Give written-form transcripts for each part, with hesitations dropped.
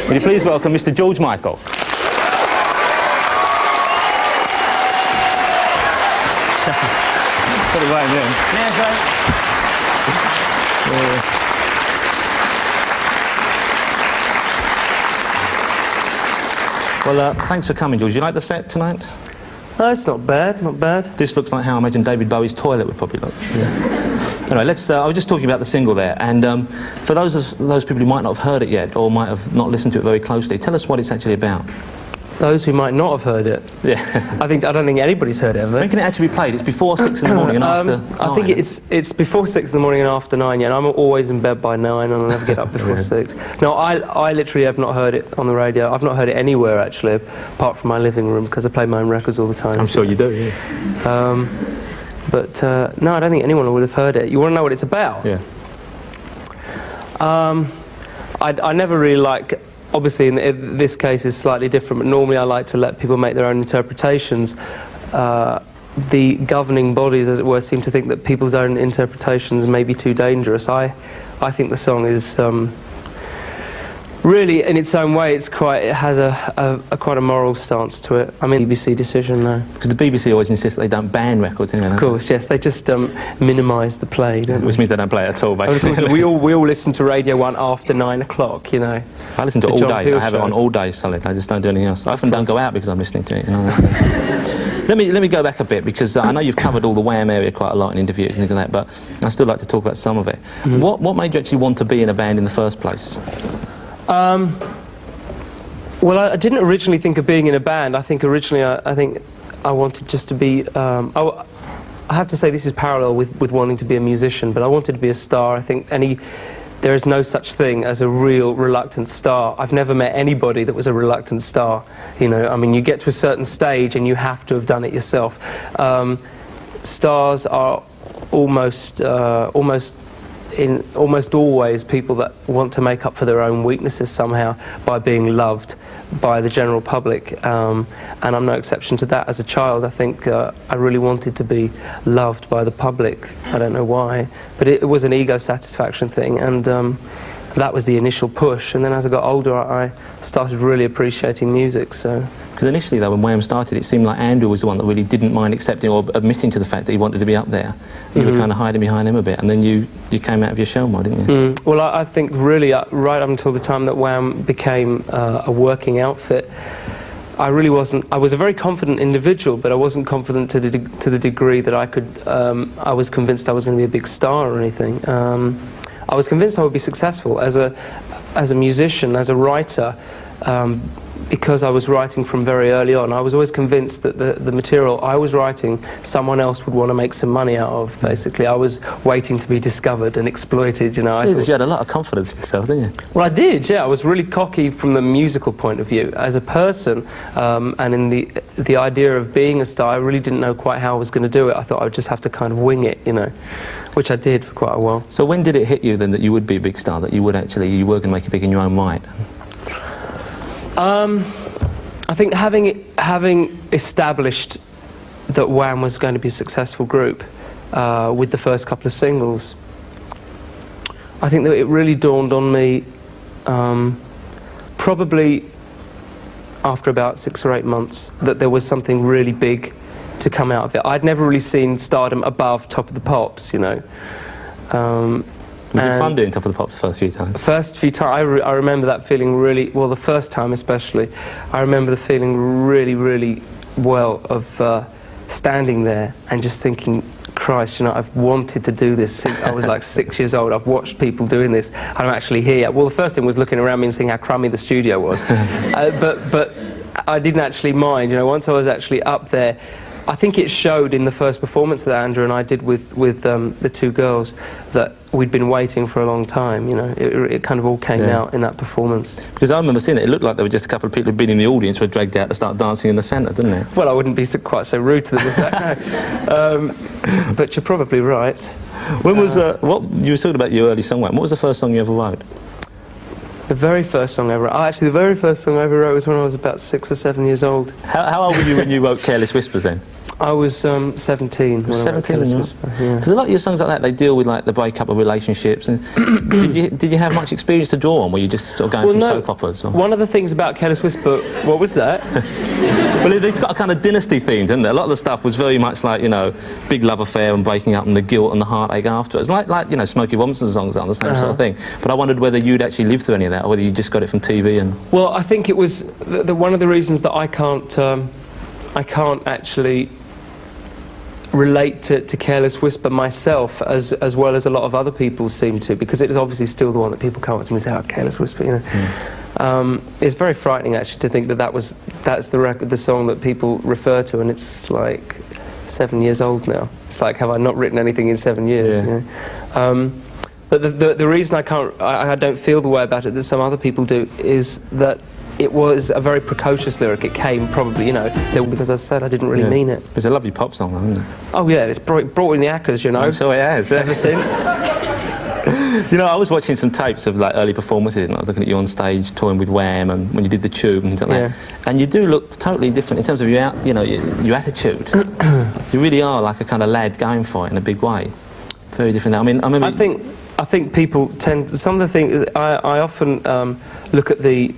Would you please welcome Mr. George Michael? Put it right in. Yeah, great. Well, thanks for coming, George. You like the set tonight? No, it's not bad, not bad. This looks like how I imagine David Bowie's toilet would probably look. Yeah. Anyway, let's. I was just talking about the single there, and for those people who might not have heard it yet, or might have not listened to it very closely, tell us what it's actually about. Those who might not have heard it. Yeah. I don't think anybody's heard it, have they? When can it actually be played? It's before 6 in the morning and after 9. I think it's before 6 in the morning and after 9, yeah, and I'm always in bed by 9 and I never get up before 6. No, I literally have not heard it on the radio. I've not heard it anywhere, actually, apart from my living room, because I play my own records all the time. I'm sure you do, yeah. But no, I don't think anyone would have heard it. You want to know what it's about? Yeah. I never really like... Obviously, in this case is slightly different, but normally I like to let people make their own interpretations. The governing bodies, as it were, seem to think that people's own interpretations may be too dangerous. I think the song is really, in its own way, it has quite a moral stance to it. I mean, BBC decision, though. Because the BBC always insists that they don't ban records, anyway. Of course, yes, they just minimise the play, don't they? Which means they don't play it at all, basically. Of course, we all listen to Radio 1 after 9 o'clock, you know. I listen to it all day. I have it on all day solid. I just don't do anything else. I often don't go out because I'm listening to it, you know. Let me go back a bit, because I know you've covered all the Wham area quite a lot in interviews and things like that, but I still like to talk about some of it. Mm-hmm. What made you actually want to be in a band in the first place? Well, I didn't originally think of being in a band. I think originally I wanted just to be... I have to say this is parallel with wanting to be a musician, but I wanted to be a star. I think there is no such thing as a real reluctant star. I've never met anybody that was a reluctant star. You know, I mean, you get to a certain stage and you have to have done it yourself. Stars are almost always people that want to make up for their own weaknesses somehow by being loved by the general public, and I'm no exception to that. As a child, I think I really wanted to be loved by the public. I don't know why, but it was an ego satisfaction thing, and that was the initial push. And then as I got older, I started really appreciating music. So. Because initially, though, when Wham started, it seemed like Andrew was the one that really didn't mind accepting or admitting to the fact that he wanted to be up there. You were kind of hiding behind him a bit, and then you came out of your shell more, didn't you? Well, I think really right up until the time that Wham became a working outfit, I was a very confident individual, but I wasn't confident to the degree that I could. I was convinced I was going to be a big star or anything. I was convinced I would be successful as a musician, as a writer. Because I was writing from very early on, I was always convinced that the material I was writing, someone else would want to make some money out of, basically. I was waiting to be discovered and exploited, you know. Jesus, you had a lot of confidence in yourself, didn't you? Well, I did, yeah. I was really cocky from the musical point of view. As a person, and in the idea of being a star, I really didn't know quite how I was going to do it. I thought I would just have to kind of wing it, you know, which I did for quite a while. So when did it hit you, then, that you would be a big star, that you were going to make it big in your own right? I think having established that Wham was going to be a successful group with the first couple of singles, I think that it really dawned on me probably after about 6 or 8 months that there was something really big to come out of it. I'd never really seen stardom above Top of the Pops, you know. Was it fun doing Top of the Pops the first few times? First few times, I remember that feeling really, well, the first time especially, I remember the feeling really, really well of standing there and just thinking, Christ, you know, I've wanted to do this since I was like 6 years old. I've watched people doing this, and I'm actually here. Well, the first thing was looking around me and seeing how crummy the studio was. But I didn't actually mind, you know, once I was actually up there. I think it showed in the first performance that Andrew and I did with the two girls that we'd been waiting for a long time, you know. It kind of all came out in that performance. Because I remember seeing it, it looked like there were just a couple of people who'd been in the audience who were dragged out to start dancing in the centre, didn't it? Well, I wouldn't be quite so rude to them as that, no. But you're probably right. When was, what, you were talking about your early songwriting, what was the first song you ever wrote? The very first song I ever wrote, actually the very first song I ever wrote was when I was about 6 or 7 years old. How old were you when you wrote Careless Whispers then? I was 17 when I wrote 17 Careless when you were- Whisper. Yeah. Because a lot of your songs like that, they deal with like the breakup of relationships. And did you have much experience to draw on? Were you just sort of going from soap operas? Or? One of the things about Careless Whisper, what was that? Well, it's got a kind of dynasty theme, doesn't it? A lot of the stuff was very much like, you know, big love affair and breaking up and the guilt and the heartache afterwards. Like you know, Smokey Robinson's songs are the same sort of thing. But I wondered whether you'd actually lived through any of that, or whether you just got it from TV and... Well, I think it was one of the reasons that I can't actually relate to Careless Whisper myself as well as a lot of other people seem to, because it is obviously still the one that people come up to me and say, oh, Careless Whisper, you know. It's very frightening actually to think that that's the song that people refer to, and it's like 7 years old now. It's like, have I not written anything in 7 years? Yeah. You know? But the reason I don't feel the way about it that some other people do is that it was a very precocious lyric. It came probably, you know, because as I said, I didn't really mean it. It's a lovely pop song, though, isn't it? Oh yeah, it's brought in the actors, you know. I'm sure it has. Ever since. You know, I was watching some tapes of like early performances, and I was looking at you on stage touring with Wham, and when you did the Tube and things like that. And you do look totally different in terms of your attitude. You really are like a kind of lad going for it in a big way. Very different. I mean, I think people tend. Some of the things I often look at the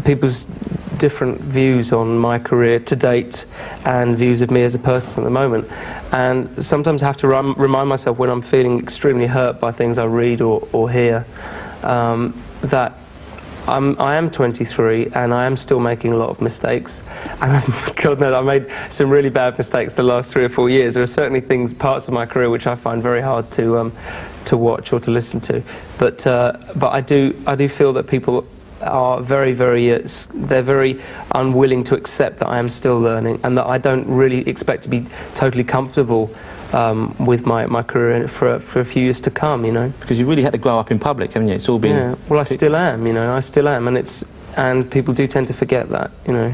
people's different views on my career to date and views of me as a person at the moment, and sometimes I have to remind myself when I'm feeling extremely hurt by things I read or hear that I am 23 and I am still making a lot of mistakes, and God knows I made some really bad mistakes the last 3 or 4 years. There are certainly parts of my career which I find very hard to watch or to listen to, but I do feel that people are very they're very unwilling to accept that I am still learning, and that I don't really expect to be totally comfortable with my career for a few years to come, you know. Because you really had to grow up in public, haven't you? It's all been... Yeah, well I still am, you know, I still am, and people do tend to forget that, you know.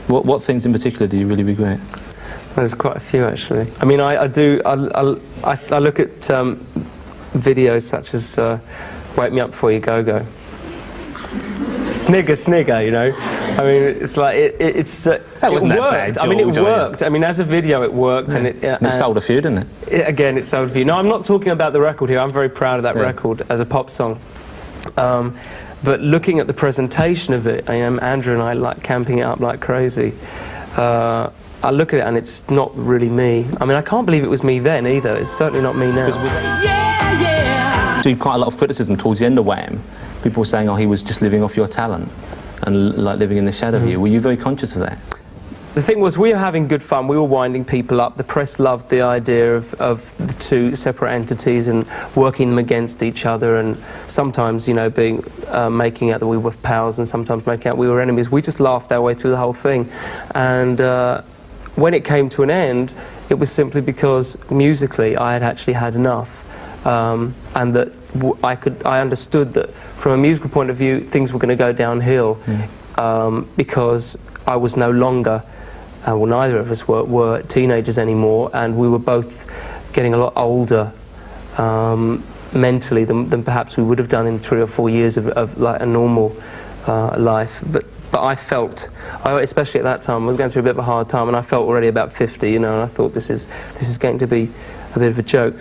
What things in particular do you really regret? There's quite a few actually. I mean, I look at videos such as Wake Me Up Before You Go Go. Snigger, you know. I mean, it's like that wasn't that worked. bad, George, I mean, it worked. I mean, as a video, it worked, and it sold a few, didn't it? Again, it sold a few. No, I'm not talking about the record here. I'm very proud of that record as a pop song. But looking at the presentation of it, Andrew and I like camping it up like crazy. I look at it and it's not really me. I mean, I can't believe it was me then either. It's certainly not me now. So quite a lot of criticism towards the end of Wham. People were saying, oh, he was just living off your talent and like living in the shadow of you. Were you very conscious of that? The thing was, we were having good fun. We were winding people up. The press loved the idea of the two separate entities and working them against each other, and sometimes, you know, making out that we were pals, and sometimes making out we were enemies. We just laughed our way through the whole thing, and when it came to an end, it was simply because musically I had actually had enough. And that I understood that from a musical point of view things were going to go downhill because I was no longer, well, neither of us were teenagers anymore, and we were both getting a lot older mentally than perhaps we would have done in 3 or 4 years of like a normal life. But I felt, especially at that time, I was going through a bit of a hard time, and I felt already about 50, you know, and I thought this is going to be a bit of a joke.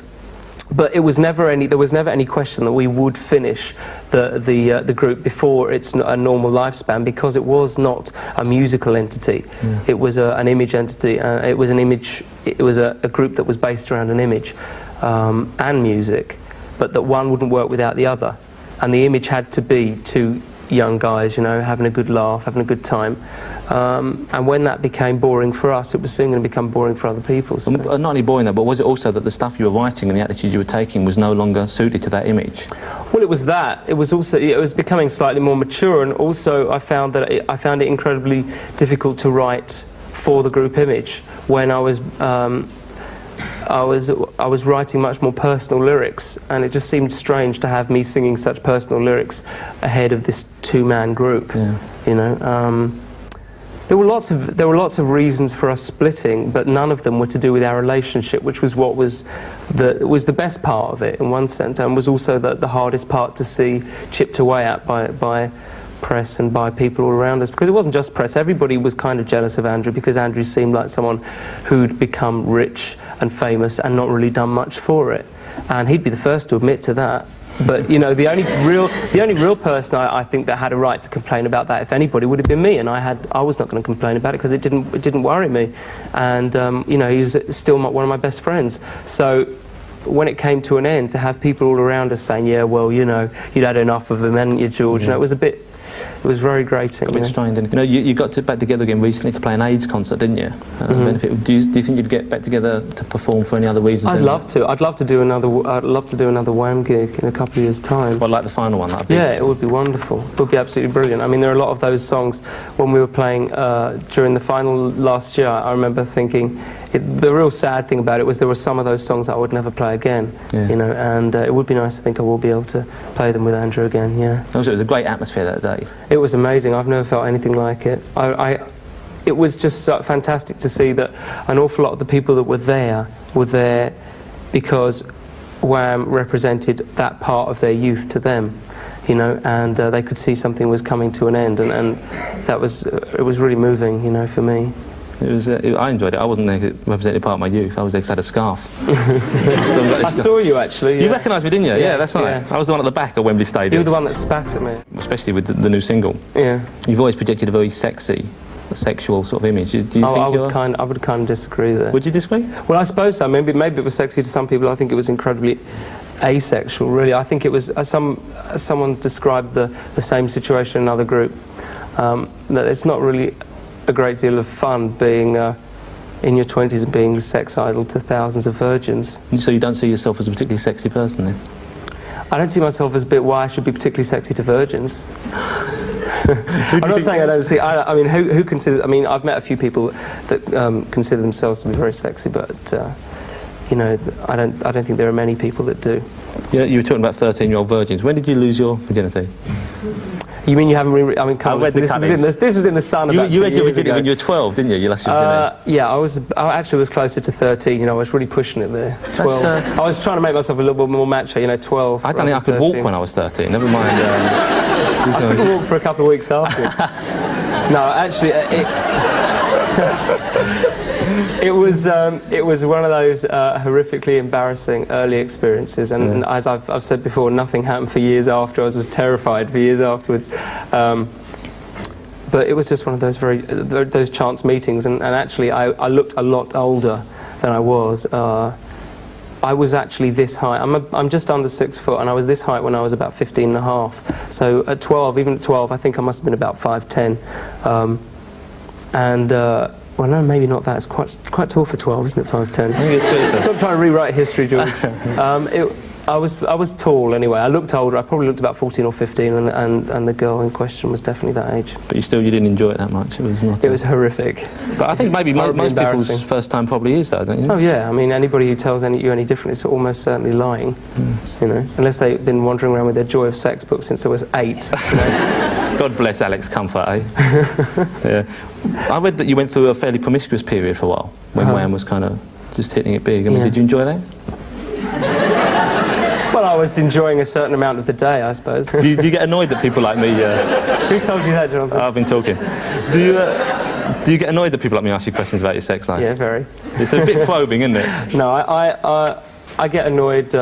But there was never any question that we would finish the group before its a normal lifespan, because it was not a musical entity. It was an image entity. It was a group that was based around an image and music, but that one wouldn't work without the other. And the image had to be two young guys, you know, having a good laugh, having a good time. And when that became boring for us, it was soon going to become boring for other people. So. Not only boring though, but was it also that the stuff you were writing and the attitude you were taking was no longer suited to that image? Well, it was that. It was also, it was becoming slightly more mature, and also I found it incredibly difficult to write for the group image when I was writing much more personal lyrics, and it just seemed strange to have me singing such personal lyrics ahead of this two-man group. Yeah. You know, there were lots of reasons for us splitting, but none of them were to do with our relationship, which was what was the best part of it in one sense, and was also the hardest part to see chipped away at by press and by people all around us, because it wasn't just press. Everybody was kind of jealous of Andrew, because Andrew seemed like someone who'd become rich and famous and not really done much for it, and he'd be the first to admit to that. But you know, the only real person I think that had a right to complain about that, if anybody, would have been me, and I was not going to complain about it because it didn't worry me, and you know, he was still one of my best friends. So when it came to an end, to have people all around us saying, yeah, well, you know, you'd had enough of him, hadn't you, George? Yeah. You know, it was very grating. A bit strange. And, you know, you got back together again recently to play an AIDS concert, didn't you? Benefit. Do you think you'd get back together to perform for any other reasons? I'd love to. I'd love to do another Wham gig in a couple of years' time. Well, like the final one, that'd be. Yeah, it would be wonderful. It would be absolutely brilliant. I mean, there are a lot of those songs when we were playing during the final last year. I remember thinking, the real sad thing about it was there were some of those songs that I would never play again. Yeah. You know, and it would be nice to think I will be able to play them with Andrew again. Yeah. Also, it was a great atmosphere that day. It was amazing. I've never felt anything like it. It was just so fantastic to see that an awful lot of the people that were there because Wham represented that part of their youth to them, you know, and they could see something was coming to an end, and it was really moving, you know, for me. It was. I enjoyed it. I wasn't there 'cause it represented part of my youth. I was there 'cause I had a scarf. I saw you actually. You Yeah. recognised me, didn't you? Yeah, that's right. Yeah. I was the one at the back of Wembley Stadium. You were the one that spat at me. Especially with the new single. Yeah. You've always projected a very sexual sort of image. Do you think I you're... would kind of disagree there. Would you disagree? Well, I suppose so. Maybe it was sexy to some people. I think it was incredibly asexual, really. I think it was, someone described the same situation in another group, that it's not really a great deal of fun being in your 20s and being sex idol to thousands of virgins. So you don't see yourself as a particularly sexy person then? I don't see myself as a bit why I should be particularly sexy to virgins. I'm not saying I don't see. I mean, who considers? I mean, I've met a few people that consider themselves to be very sexy, but you know, I don't think there are many people that do. Yeah, you were talking about 13-year-old virgins. When did you lose your virginity? You mean you haven't really? I mean, come on, read the this was in the Sun about 2 years ago. You had your virginity when you were 12, didn't you? You lost your virginity. Yeah, I actually was closer to 13. You know, I was really pushing it there. 12. I was trying to make myself a little bit more macho. You know, 12. I don't think I could walk when I was 13. Never mind. I couldn't walk for a couple of weeks afterwards. No, actually, it was one of those horrifically embarrassing early experiences, and as I've said before, nothing happened for years after. I was terrified for years afterwards. But it was just one of those those chance meetings, and actually I looked a lot older than I was. I was actually this height. I'm just under 6 foot, and I was this height when I was about 15 and a half. So at 12, even at 12, I think I must have been about 5'10". Well, no, maybe not that. It's quite tall for 12, isn't it? 5'10". I think it's good. Stop trying to rewrite history, George. I was tall anyway. I looked older. I probably looked about 14 or 15, and the girl in question was definitely that age. But you didn't enjoy it that much. It was not. It was horrific. But I think maybe most people's first time probably is, though, don't you? Oh yeah. I mean, anybody who tells you any different is almost certainly lying. You know, unless they've been wandering around with their Joy of Sex book since they was 8. You know? God bless Alex Comfort, eh? Yeah. I read that you went through a fairly promiscuous period for a while when Wham was kind of just hitting it big. I mean, did you enjoy that? Well, I was enjoying a certain amount of the day, I suppose. Do you get annoyed that people like me... Who told you that, Jonathan? I've been talking. Do you get annoyed that people like me ask you questions about your sex life? Yeah, very. It's a bit probing, isn't it? No, I get annoyed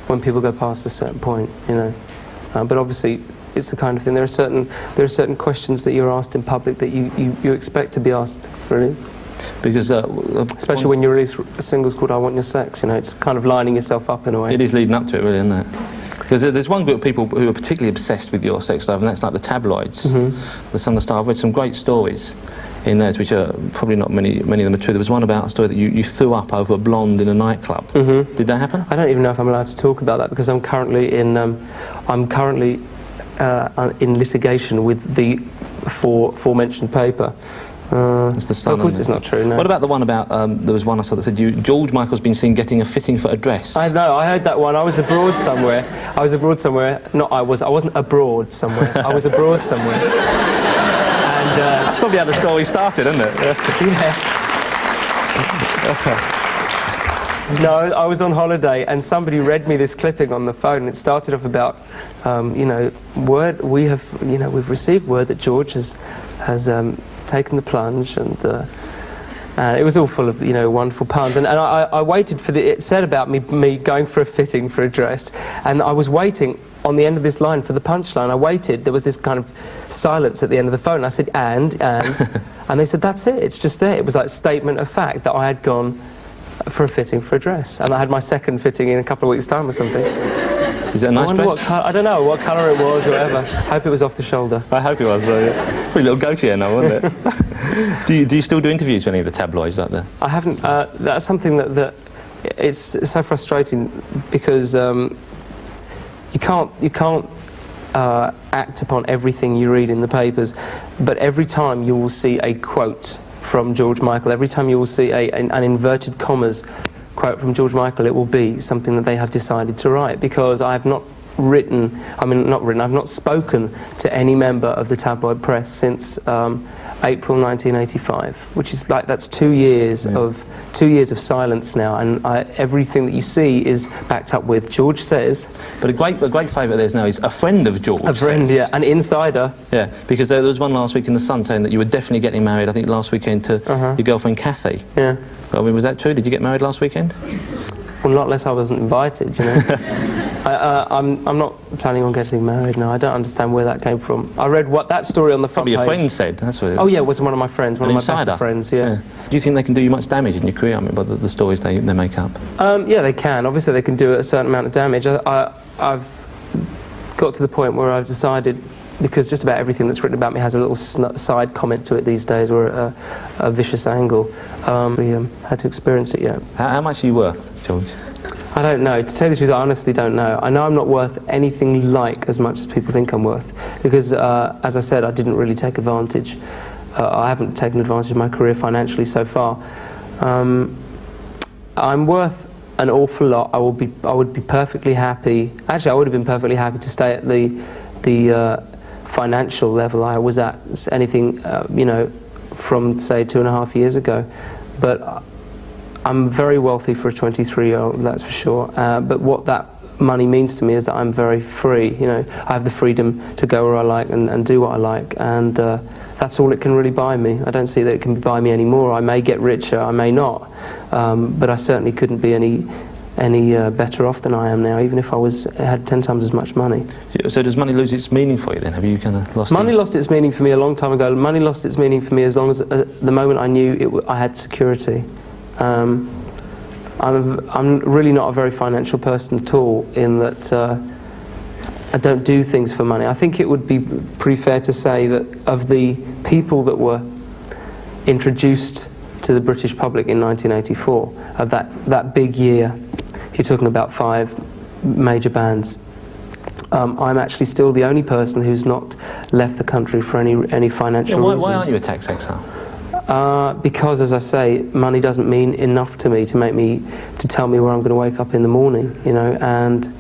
when people go past a certain point, you know. But obviously, it's the kind of thing. There are certain questions that you're asked in public that you expect to be asked, really. Because especially when you release singles called "I Want Your Sex," you know, it's kind of lining yourself up in a way. It is leading up to it, really, isn't it? Because there's one group of people who are particularly obsessed with your sex life, and that's like the tabloids. The Sun, the Star. I've read some great stories in those, which are probably not many of them are true. There was one about a story that you threw up over a blonde in a nightclub. Did that happen? I don't even know if I'm allowed to talk about that because I'm currently in litigation with the aforementioned paper. It's the Sun. Of course, it's not true. No. What about the one about there was one I saw that said George Michael's been seen getting a fitting for a dress? I know. I heard that one. I was abroad somewhere. I wasn't abroad somewhere. I was abroad somewhere. And that's probably how the story started, isn't it? yeah. No, I was on holiday and somebody read me this clipping on the phone, and it started off about, you know, we've received word that George has taken the plunge, and it was all full of, you know, wonderful puns. And I waited for it said about me going for a fitting for a dress, and I was waiting on the end of this line for the punchline. I waited. There was this kind of silence at the end of the phone. I said, and they said, that's it. It's just there. It was like a statement of fact that I had gone for a fitting for a dress, and I had my second fitting in a couple of weeks' time or something. Is it a nice dress? I don't know what colour it was or whatever. Hope it was off the shoulder. I hope it was. Pretty little goatee hair now, wasn't it? do you still do interviews for any of the tabloids like that? I haven't. That's something that it's so frustrating, because you can't act upon everything you read in the papers, but every time you will see a quote from George Michael, every time you will see an inverted commas quote from George Michael, it will be something that they have decided to write, because I have not I've not spoken to any member of the tabloid press since April 1985, which is like, that's 2 years of silence now, and everything that you see is backed up with George says. But a great favourite there's now is a friend of George. A friend, says. yeah, an insider. Yeah, because there was one last week in the Sun saying that you were definitely getting married, I think last weekend, to your girlfriend Kathy. Yeah. I mean, was that true? Did you get married last weekend? Well, not unless I wasn't invited, you know. I'm not planning on getting married now. I don't understand where that came from. I read that story on the front page. Probably a friend said, that's what it is. Oh yeah, it was one of my friends, one of my best friends, yeah. Do you think they can do you much damage in your career, I mean, by the stories they make up? Yeah, they can. Obviously they can do a certain amount of damage. I've got to the point where I've decided, because just about everything that's written about me has a little side comment to it these days, or a vicious angle. We had to experience it yet. How much are you worth, George? I don't know. To tell you the truth, I honestly don't know. I know I'm not worth anything like as much as people think I'm worth, because, as I said, I didn't really take advantage. I haven't taken advantage of my career financially so far. I'm worth an awful lot. I would be perfectly happy. Actually, I would have been perfectly happy to stay at the financial level I was at, anything, you know, from, say, 2.5 years ago. But I'm very wealthy for a 23-year-old, that's for sure. But what that money means to me is that I'm very free. You know, I have the freedom to go where I like and do what I like, and that's all it can really buy me. I don't see that it can buy me any more. I may get richer, I may not, but I certainly couldn't be any better off than I am now, even if I had 10 times as much money. So does money lose its meaning for you then? Have you kind of lost Money lost its meaning for me a long time ago. Money lost its meaning for me as long as the moment I knew I had security. I'm really not a very financial person at all, in that I don't do things for money. I think it would be pretty fair to say that of the people that were introduced to the British public in 1984, of that big year, you're talking about 5 major bands. I'm actually still the only person who's not left the country for any financial reasons. Why aren't you a tax exile? Because, as I say, money doesn't mean enough to me to tell me where I'm going to wake up in the morning, you know, and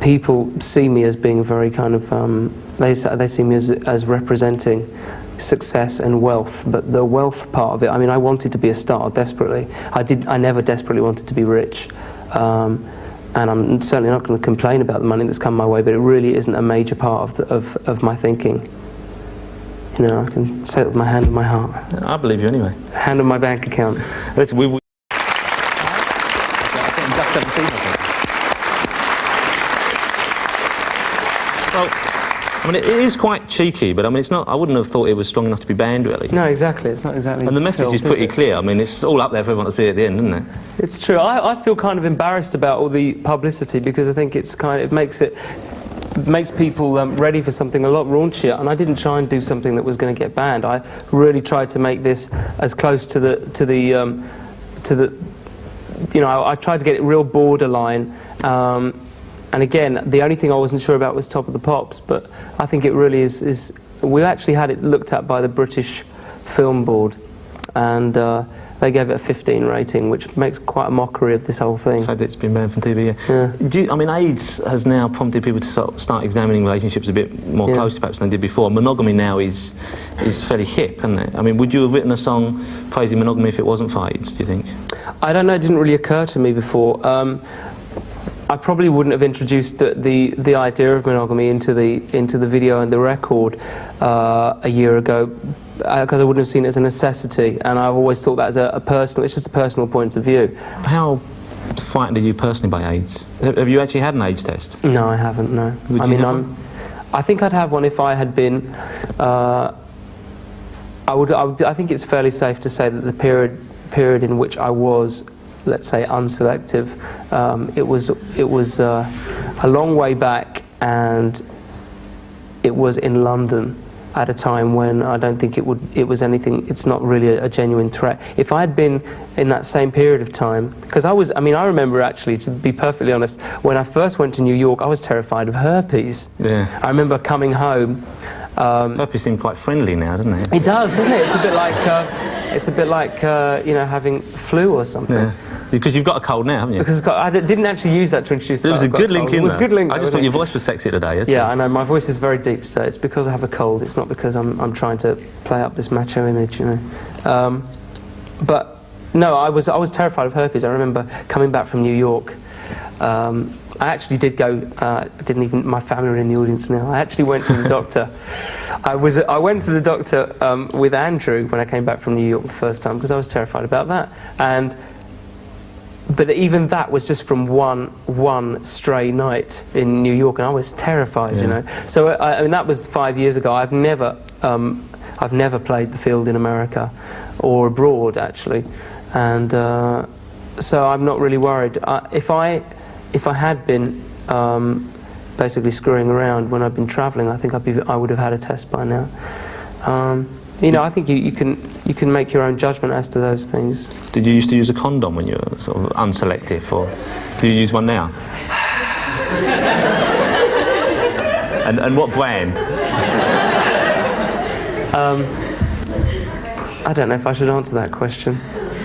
people see me as being very kind of, they see me as representing success and wealth, but the wealth part of it, I mean, I wanted to be a star desperately. I never desperately wanted to be rich, and I'm certainly not going to complain about the money that's come my way, but it really isn't a major part of my thinking. You know, I can say it with my hand on my heart. I believe you anyway. Hand on my bank account. Listen, well, I mean, it is quite cheeky, but I mean, it's not. I wouldn't have thought it was strong enough to be banned, really. No, exactly. It's not exactly. And the message is pretty clear. I mean, it's all up there for everyone to see at the end, isn't it? It's true. I feel kind of embarrassed about all the publicity, because I think it makes people ready for something a lot raunchier, and I didn't try and do something that was going to get banned. I really tried to make this as close to the you know, I tried to get it real borderline, and again, the only thing I wasn't sure about was Top of the Pops, but I think it really is we actually had it looked at by the British Film Board, and they gave it a 15 rating, which makes quite a mockery of this whole thing. The fact that it's been banned from TV. Yeah. I mean, AIDS has now prompted people to start examining relationships a bit more closely, perhaps, than they did before. Monogamy now is fairly hip, isn't it? I mean, would you have written a song praising monogamy if it wasn't for AIDS, do you think? I don't know, it didn't really occur to me before. I probably wouldn't have introduced the idea of monogamy into the video and the record a year ago, because I wouldn't have seen it as a necessity, and I've always thought that as it's just a personal point of view. How frightened are you personally by AIDS? Have you actually had an AIDS test? No, I haven't, no. I think I'd have one if I had been, I think it's fairly safe to say that the period in which I was, let's say, unselective, it was a long way back, and it was in London at a time when I don't think it's not really a genuine threat. If I had been in that same period of time, because I remember actually, to be perfectly honest, when I first went to New York, I was terrified of herpes. Yeah. I remember coming home. Herpes seems quite friendly now, doesn't it? It does, doesn't it? It's a bit like you know, having flu or something. Yeah. Because you've got a cold now, haven't you? Because I didn't actually use that to introduce the There was a good link in there. It was a good link. I just thought your voice was sexy today. Yeah, I know. My voice is very deep today. It's because I have a cold. It's not because I'm trying to play up this macho image, you know. But no, I was terrified of herpes. I remember coming back from New York. I actually did go. My family were in the audience now. I actually went to the doctor. I went to the doctor with Andrew when I came back from New York the first time, because I was terrified about that. But even that was just from one stray night in New York, and I was terrified, you know. So I mean, that was 5 years ago. I've never played the field in America or abroad, actually, and so I'm not really worried. If I had been basically screwing around when I've been travelling, I think I would have had a test by now. You know, I think you can make your own judgment as to those things. Did you used to use a condom when you were sort of unselective, or do you use one now? and what brand? I don't know if I should answer that question.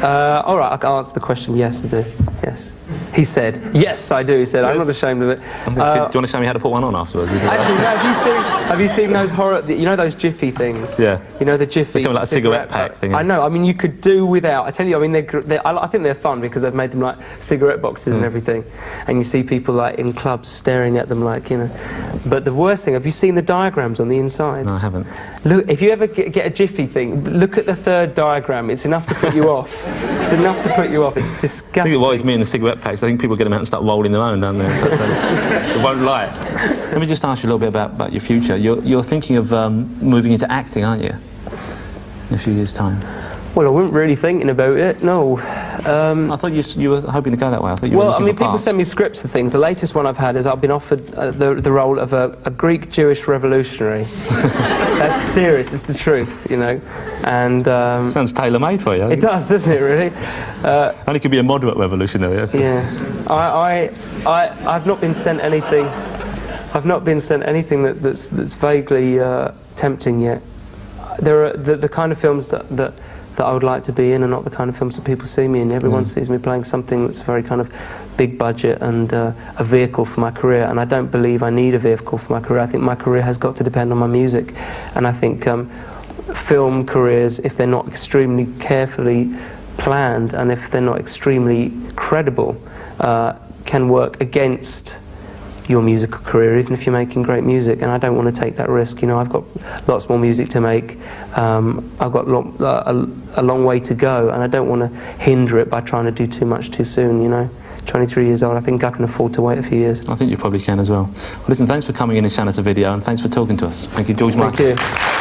All right, I'll answer the question. Yes, I do. Yes. He said, yes, I do. He said, I'm not ashamed of it. Do you want to show me how to put one on afterwards? Actually, no, have you seen those you know those Jiffy things? Yeah. You know the Jiffy like a cigarette pack thing. I know, I mean, you could do without. I tell you, I mean, I think they're fun because they've made them like cigarette boxes and everything. And you see people like in clubs staring at them like, you know. But the worst thing, have you seen the diagrams on the inside? No, I haven't. Look, if you ever get a Jiffy thing, look at the third diagram. It's enough to put you off. It's enough to put you off. It's disgusting. I think it worries me in the cigarette packs. I think people get them out and start rolling their own down there. It won't light. Let me just ask you a little bit about your future. You're thinking of moving into acting, aren't you? In a few years' time. Well, I wasn't really thinking about it, no. I thought you were hoping to go that way. I thought you were well, I looking mean, for people parts. send me scripts of things. The latest one I've had is I've been offered the role of a Greek Jewish revolutionary. That's serious, it's the truth, you know. And sounds tailor-made for you. It does, doesn't it, really? And it could be a moderate revolutionary. Yes. Yeah. I've not been sent anything. I've not been sent anything that's vaguely tempting yet. There are the kind of films that I would like to be in, and not the kind of films that people see me in. Everyone sees me playing something that's very kind of big budget and a vehicle for my career, and I don't believe I need a vehicle for my career. I think my career has got to depend on my music, and I think film careers, if they're not extremely carefully planned and if they're not extremely credible, can work against your musical career, even if you're making great music, and I don't want to take that risk. You know, I've got lots more music to make. I've got a long way to go, and I don't want to hinder it by trying to do too much too soon. You know, 23 years old, I think I can afford to wait a few years. I think you probably can as well. Listen, thanks for coming in and showing us a video, and thanks for talking to us. Thank you, George Michael. Thank you.